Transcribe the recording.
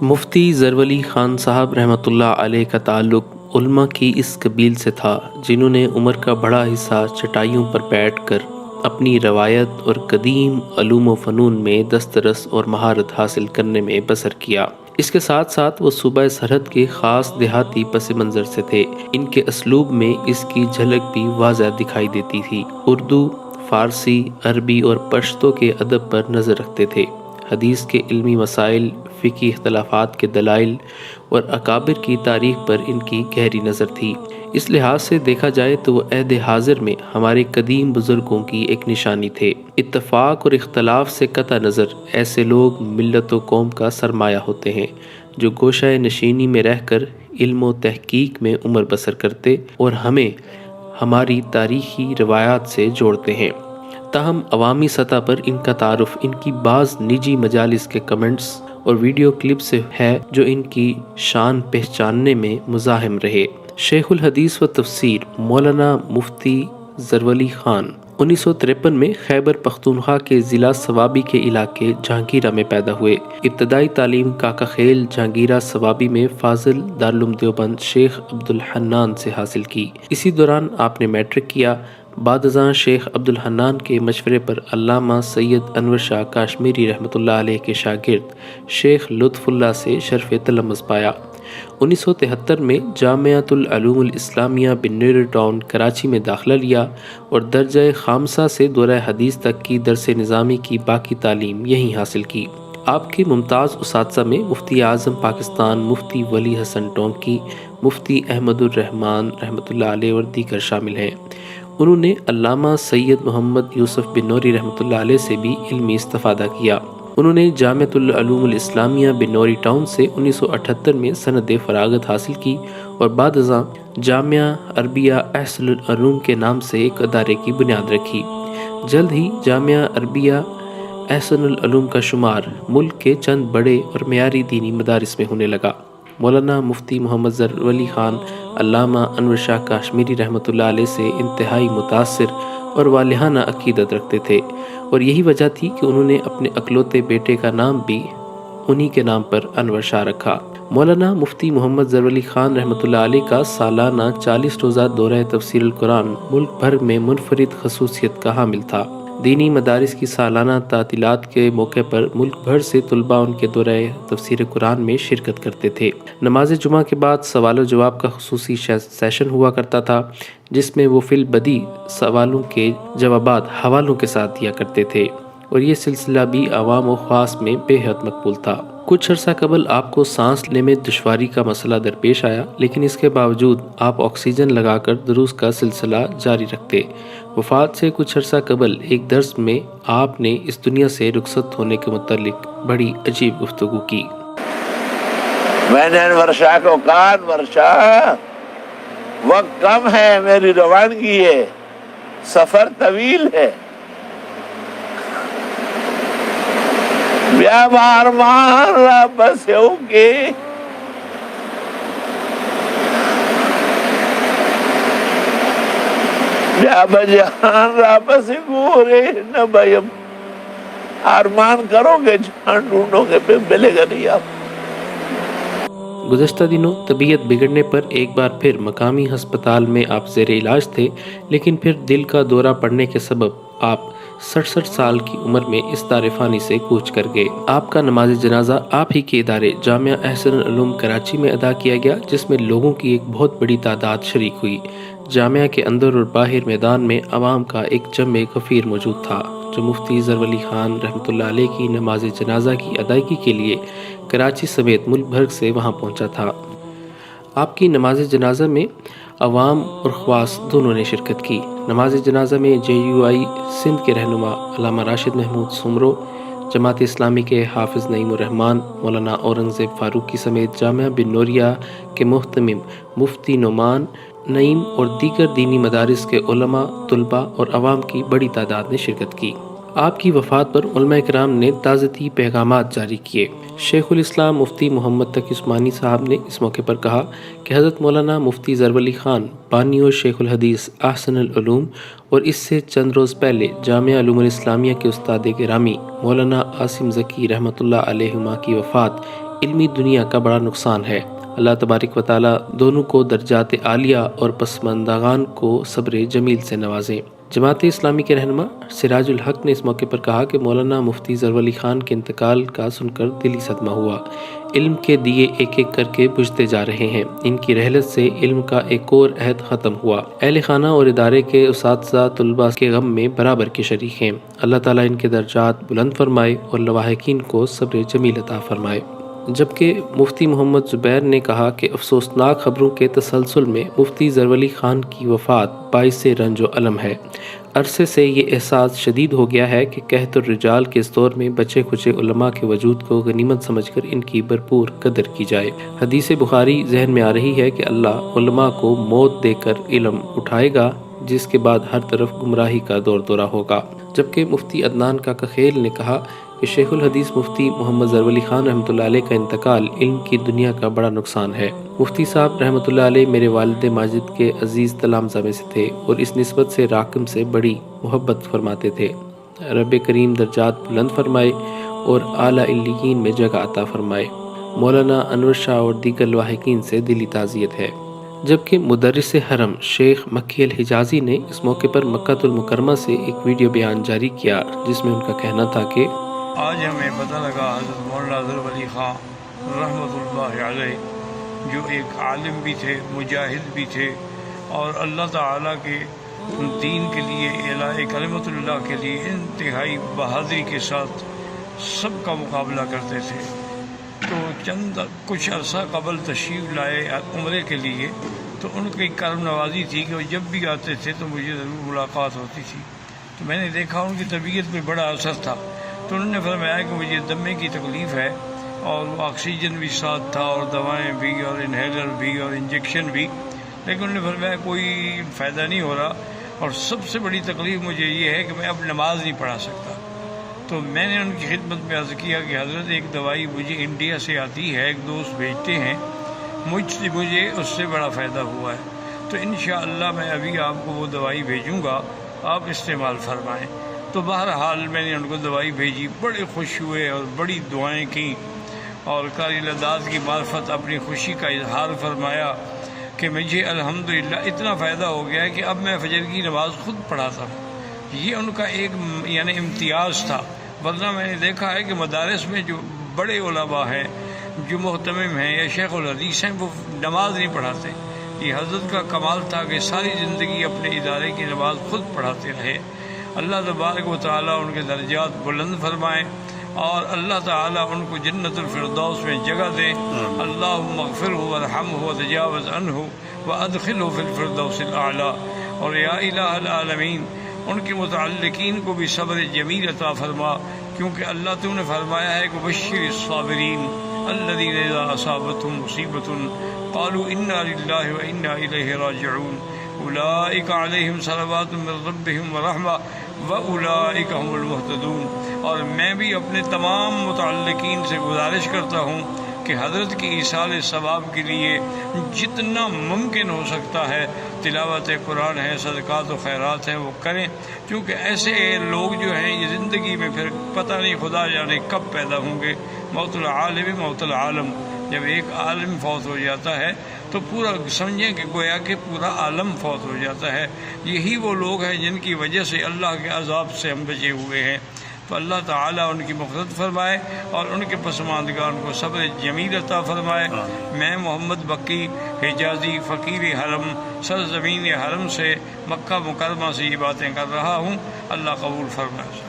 مفتی ظرف خان صاحب رحمۃ اللہ علیہ کا تعلق علماء کی اس قبیل سے تھا جنہوں نے عمر کا بڑا حصہ چٹائیوں پر بیٹھ کر اپنی روایت اور قدیم علوم و فنون میں دسترس اور مہارت حاصل کرنے میں بسر کیا۔ اس کے ساتھ ساتھ وہ صوبہ سرحد کے خاص دیہاتی پس منظر سے تھے۔ ان کے اسلوب میں اس کی جھلک بھی واضح دکھائی دیتی تھی۔ اردو، فارسی، عربی اور پشتو کے ادب پر نظر رکھتے تھے۔ حدیث کے علمی مسائل، فقہی اختلافات کے دلائل اور اکابر کی تاریخ پر ان کی گہری نظر تھی۔ اس لحاظ سے دیکھا جائے تو وہ عہد حاضر میں ہمارے قدیم بزرگوں کی ایک نشانی تھے۔ اتفاق اور اختلاف سے قطع نظر ایسے لوگ ملت و قوم کا سرمایہ ہوتے ہیں جو گوشہ نشینی میں رہ کر علم و تحقیق میں عمر بسر کرتے اور ہمیں ہماری تاریخی روایات سے جوڑتے ہیں۔ تاہم عوامی سطح پر ان کا تعارف ان کی بعض نجی مجالس کے کمنٹس اور ویڈیو کلپ سے ہے جو ان کی شان پہچاننے میں مزاحم رہے۔ شیخ الحدیث و تفسیر مولانا مفتی ظرف خان 1953 میں خیبر پختونخوا کے ضلع صوابی کے علاقے جہانگیرہ میں پیدا ہوئے۔ ابتدائی تعلیم کاکا خیل جہانگیرہ صوابی میں فاضل دارالعلوم دیوبند شیخ عبدالحنان سے حاصل کی۔ اسی دوران آپ نے میٹرک کیا۔ بعد ازاں شیخ عبدالحنان کے مشورے پر علامہ سید انور شاہ کاشمیری رحمۃ اللہ علیہ کے شاگرد شیخ لطف اللہ سے شرف تلمذ پایا۔ 1973 میں جامعۃ العلوم الاسلامیہ بنیر ٹاؤن کراچی میں داخلہ لیا اور درجہ خامسہ سے دورہ حدیث تک کی درس نظامی کی باقی تعلیم یہیں حاصل کی۔ آپ کے ممتاز اساتذہ میں مفتی اعظم پاکستان مفتی ولی حسن ٹونکی، مفتی احمد الرحمان رحمۃ اللہ علیہ اور دیگر شامل ہیں۔ انہوں نے علامہ سید محمد یوسف بنوری رحمۃ اللہ علیہ سے بھی علمی استفادہ کیا۔ انہوں نے جامعۃ العلوم الاسلامیہ بنوری ٹاؤن سے 1978 میں سند فراغت حاصل کی اور بعد ازاں جامعہ عربیہ احسن العلوم کے نام سے ایک ادارے کی بنیاد رکھی۔ جلد ہی جامعہ عربیہ احسن العلوم کا شمار ملک کے چند بڑے اور معیاری دینی مدارس میں ہونے لگا۔ مولانا مفتی محمد ظرف خان علامہ انور شاہ کاشمیری رحمۃ اللہ علیہ سے انتہائی متاثر اور والہانہ عقیدت رکھتے تھے اور یہی وجہ تھی کہ انہوں نے اپنے اکلوتے بیٹے کا نام بھی انہی کے نام پر انور شاہ رکھا۔ مولانا مفتی محمد ظرف خان رحمۃ اللہ علیہ کا سالانہ 40 روزہ دورہ تفسیر القرآن ملک بھر میں منفرد خصوصیت کا حامل تھا۔ دینی مدارس کی سالانہ تعطیلات کے موقع پر ملک بھر سے طلباء ان کے دورہ تفسیر قرآن میں شرکت کرتے تھے۔ نماز جمعہ کے بعد سوال و جواب کا خصوصی سیشن ہوا کرتا تھا جس میں وہ فی البدیہہ سوالوں کے جوابات حوالوں کے ساتھ دیا کرتے تھے اور یہ سلسلہ بھی عوام و خاص میں بے حد مقبول تھا۔ کچھ عرصہ قبل آپ کو سانس لینے میں دشواری کا مسئلہ درپیش آیا، لیکن اس کے باوجود آپ آکسیجن لگا کر دروس کا سلسلہ جاری رکھتے۔ وفات سے کچھ عرصہ قبل ایک درس میں آپ نے اس دنیا سے رخصت ہونے کے متعلق بڑی عجیب گفتگو کی۔ میں نے انور شاہ کو کہا، انور شاہ وقت کم ہے، میری روانگی ہے، سفر طویل ہے، بیا بار مان را بس ہو کے بیا بجہان را بس گورے نہ بیم، ارمان کرو گے جہاں ڈھونڈو گے پہ ملے گا نہیں آپ۔ گزشتہ دنوں طبیعت بگڑنے پر ایک بار پھر مقامی ہسپتال میں آپ زیر علاج تھے، لیکن پھر دل کا دورہ پڑنے کے سبب آپ 67 سال کی عمر میں اس دار فانی سے کوچ کر گئے۔ آپ کا نماز جنازہ آپ ہی کے ادارے جامعہ احسن العلوم کراچی میں ادا کیا گیا، جس میں لوگوں کی ایک بہت بڑی تعداد شریک ہوئی۔ جامعہ کے اندر اور باہر میدان میں عوام کا ایک جمع غفیر موجود تھا جو مفتی ظرف خان رحمۃ اللہ علیہ کی نماز جنازہ کی ادائیگی کے لیے کراچی سمیت ملک بھر سے وہاں پہنچا تھا۔ آپ کی نماز جنازہ میں عوام اور خواص دونوں نے شرکت کی۔ نماز جنازہ میں JUI سندھ کے رہنما علامہ راشد محمود سمرو، جماعت اسلامی کے حافظ نعیم الرحمان، مولانا اورنگزیب فاروقی سمیت جامعہ بنوریہ کے محتمم مفتی نعمان نعیم اور دیگر دینی مدارس کے علماء، طلباء اور عوام کی بڑی تعداد نے شرکت کی۔ آپ کی وفات پر علماء کرام نے تعزیتی پیغامات جاری کیے۔ شیخ الاسلام مفتی محمد تقی عثمانی صاحب نے اس موقع پر کہا کہ حضرت مولانا مفتی ظرف خان بانی و شیخ الحدیث احسن العلوم اور اس سے چند روز پہلے جامعہ علوم الاسلامیہ کے استاد گرامی مولانا عاصم ذکی رحمۃ اللہ علیہما کی وفات علمی دنیا کا بڑا نقصان ہے۔ اللہ تبارک و تعالیٰ دونوں کو درجات عالیہ اور پسماندگان کو صبر جمیل سے نوازیں۔ جماعت اسلامی کے رہنما سراج الحق نے اس موقع پر کہا کہ مولانا مفتی ظفر علی خان کے انتقال کا سن کر دلی صدمہ ہوا۔ علم کے دیے ایک ایک کر کے بجھتے جا رہے ہیں۔ ان کی رحلت سے علم کا ایک اور عہد ختم ہوا۔ اہل خانہ اور ادارے کے اساتذہ طلباء کے غم میں برابر کے شریک ہیں۔ اللہ تعالیٰ ان کے درجات بلند فرمائے اور لواحقین کو صبر جمیل عطا فرمائے۔ جبکہ مفتی محمد زبیر نے کہا کہ افسوسناک خبروں کے تسلسل میں مفتی ظفر علی خان کی وفات باعث رنج و الم ہے۔ عرصے سے یہ احساس شدید ہو گیا ہے کہ قحط الرجال کے اس دور میں بچے کھچے علماء کے وجود کو غنیمت سمجھ کر ان کی بھرپور قدر کی جائے۔ حدیث بخاری ذہن میں آ رہی ہے کہ اللہ علماء کو موت دے کر علم اٹھائے گا، جس کے بعد ہر طرف گمراہی کا دور دورہ ہوگا۔ جبکہ مفتی عدنان کاکا خیل نے کہا کہ شیخ الحدیث مفتی محمد ظفر علی خان رحمۃ اللہ علیہ کا انتقال علم کی دنیا کا بڑا نقصان ہے۔ مفتی صاحب رحمۃ اللہ علیہ میرے والد ماجد کے عزیز تلامذہ میں سے تھے اور اس نسبت سے راکم سے بڑی محبت فرماتے تھے۔ رب کریم درجات بلند فرمائے اور اعلیٰ علیین میں جگہ عطا فرمائے۔ مولانا انور شاہ اور دیگر لواحقین سے دلی تعزیت ہے۔ جبکہ مدرس حرم شیخ مکی الحجازی نے اس موقع پر مکہ المکرمہ سے ایک ویڈیو بیان جاری کیا، جس میں ان کا کہنا تھا کہ آج ہمیں پتہ لگا حضرت مولانا ظفر علی خان رحمۃ اللہ علیہ جو ایک عالم بھی تھے، مجاہد بھی تھے، اور اللہ تعالیٰ کے دین کے لیے، اعلاء کلمت اللہ کے لیے انتہائی بہادری کے ساتھ سب کا مقابلہ کرتے تھے۔ تو کچھ عرصہ قبل تشریف لائے عمرے کے لیے، تو ان کی کرم نوازی تھی کہ وہ جب بھی آتے تھے تو مجھے ضرور ملاقات ہوتی تھی۔ تو میں نے دیکھا ان کی طبیعت پہ بڑا اثر تھا۔ تو انہوں نے فرمایا کہ مجھے دمے کی تکلیف ہے، اور وہ آکسیجن بھی ساتھ تھا اور دوائیں بھی اور انہیلر بھی اور انجیکشن بھی، لیکن انہوں نے فرمایا کوئی فائدہ نہیں ہو رہا، اور سب سے بڑی تکلیف مجھے یہ ہے کہ میں اب نماز نہیں پڑھا سکتا۔ تو میں نے ان کی خدمت میں عرض کیا کہ حضرت ایک دوائی مجھے انڈیا سے آتی ہے، ایک دوست بھیجتے ہیں، مجھے اس سے بڑا فائدہ ہوا ہے، تو انشاءاللہ میں ابھی آپ کو وہ دوائی بھیجوں گا، آپ استعمال فرمائیں۔ تو بہرحال میں نے ان کو دوائی بھیجی، بڑے خوش ہوئے اور بڑی دعائیں کیں، اور قاری لداد کی معرفت اپنی خوشی کا اظہار فرمایا کہ مجھے الحمدللہ اتنا فائدہ ہو گیا ہے کہ اب میں فجر کی نماز خود پڑھاتا ہوں۔ یہ ان کا ایک یعنی امتیاز تھا، ورنہ میں نے دیکھا ہے کہ مدارس میں جو بڑے علماء ہیں، جو محتمم ہیں یا شیخ الحدیث ہیں، وہ نماز نہیں پڑھاتے۔ یہ حضرت کا کمال تھا کہ ساری زندگی اپنے ادارے کی نماز خود پڑھاتے رہے۔ اللہ تبارک و تعالیٰ ان کے درجات بلند فرمائیں، اور اللہ تعالیٰ ان کو جنت الفردوس میں جگہ دے۔ اللہم اغفرہ وارحمہ وتجاوز عنہ وادخلہ فی الفردوس الاعلیٰ۔ اور یا الہ العالمین ان کے متعلقین کو بھی صبر جمیل عطا فرما، کیونکہ اللہ تو نے فرمایا ہے کہ بشر الصابرین الذین اذا اصابتهم مصیبۃ قالوا انا للہ وانا الیہ راجعون اولئک علیہم صلوات من ربہم ورحمہ واولئک هم المہتدون۔ اور میں بھی اپنے تمام متعلقین سے گزارش کرتا ہوں کہ حضرت کی ایصال ثواب کے لیے جتنا ممکن ہو سکتا ہے تلاوت قرآن ہے، صدقات و خیرات ہیں، وہ کریں، کیونکہ ایسے لوگ جو ہیں یہ زندگی میں پھر پتہ نہیں خدا جانے کب پیدا ہوں گے۔ موت العالم موت العالم، جب ایک عالم فوت ہو جاتا ہے تو پورا سمجھیں کہ گویا کہ پورا عالم فوت ہو جاتا ہے۔ یہی وہ لوگ ہیں جن کی وجہ سے اللہ کے عذاب سے ہم بچے ہوئے ہیں۔ تو اللہ تعالیٰ ان کی مغفرت فرمائے اور ان کے پسماندگان کو صبر جمیل عطا فرمائے۔ میں محمد بکی حجازی فقیر حرم سرزمین حرم سے مکہ مکرمہ سے یہ باتیں کر رہا ہوں، اللہ قبول فرمائے۔